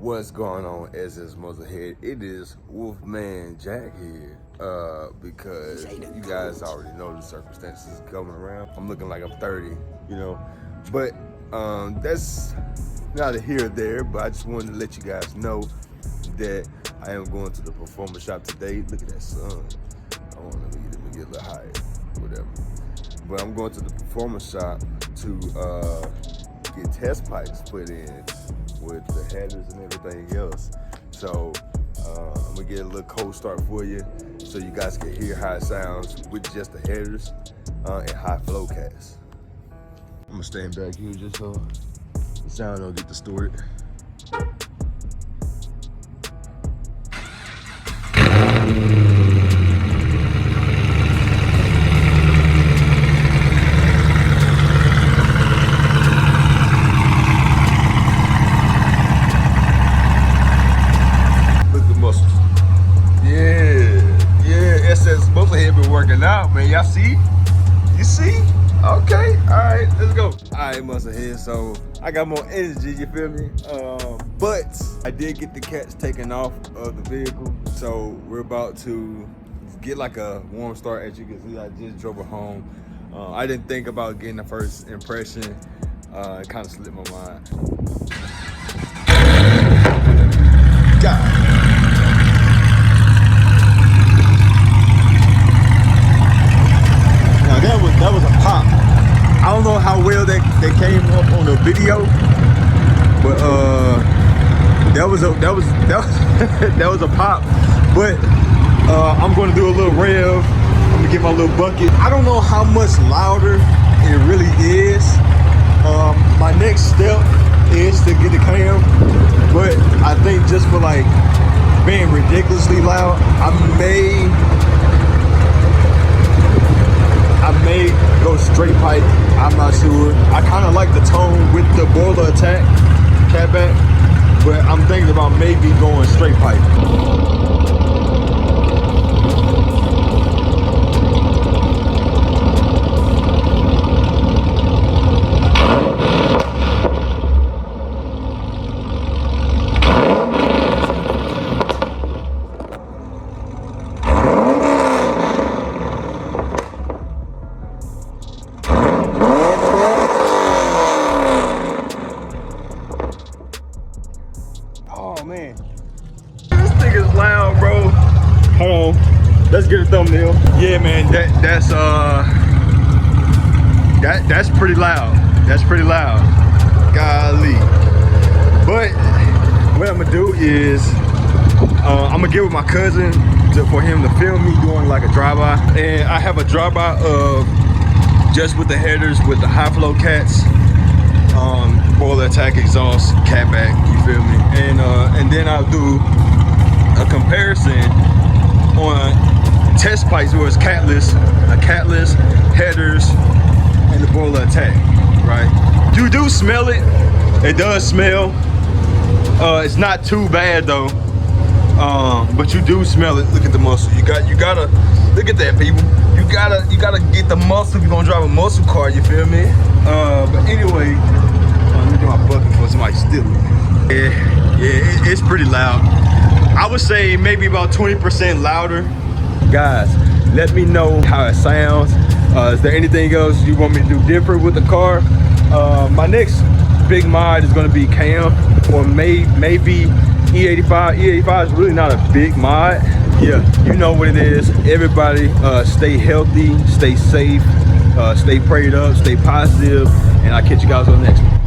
What's going on, SS Muzzlehead? It is Wolfman Jack here, because you guys already know the circumstances coming around. I'm looking like I'm 30, you know, but that's neither here or there, but I just wanted to let you guys know that I am going to the performance shop today. Look at that sun. Let me get a little higher, whatever. But I'm going to the performance shop to get test pipes put in with the headers and everything else. So I'm gonna get a little cold start for you so you guys can hear how it sounds with just the headers and high flow cats. I'm gonna stand back here just so the sound don't get distorted. Working out, man. Y'all see? You see? Okay. All right, let's go. All right, Musclehead. So I got more energy, you feel me? But I did get the cats taken off of the vehicle, so we're about to get like a warm start. As you can see, I just drove her home. I didn't think about getting the first impression. It kind of slipped my mind. God. That was a pop. I don't know how well they came up on the video, but that was a pop. But I'm gonna do a little rev. I'm gonna get my little bucket. I don't know how much louder it really is. My next step is to get the cam, but I think just for like being ridiculously loud, I may go straight pipe. I'm not sure. I kind of like the tone with the boiler attack catback, but I'm thinking about maybe going straight pipe. Oh man, this thing is loud, bro. Hold on, let's get a thumbnail. Yeah, man, that's pretty loud. That's pretty loud. Golly. But what I'm gonna do is I'm gonna get with my cousin for him to film me doing like a drive-by, and I have a drive-by of just with the headers with the high flow cats. Boiler attack exhaust catback, you feel me? And then I'll do a comparison on test pipes where it's Catless, headers, and the boiler attack, right? You do smell it. It does smell. It's not too bad though. But you do smell it. Look at the muscle. You gotta look at that, people. You gotta get the muscle if you're gonna drive a muscle car, you feel me? But anyway, let me get my bucket for somebody steal it. Yeah, it's pretty loud. I would say maybe about 20% louder. Guys, let me know how it sounds. Is there anything else you want me to do different with the car? My next big mod is gonna be cam, or maybe E85. E85 is really not a big mod. Yeah, you know what it is. Everybody stay healthy, stay safe, stay prayed up, stay positive, and I'll catch you guys on the next one.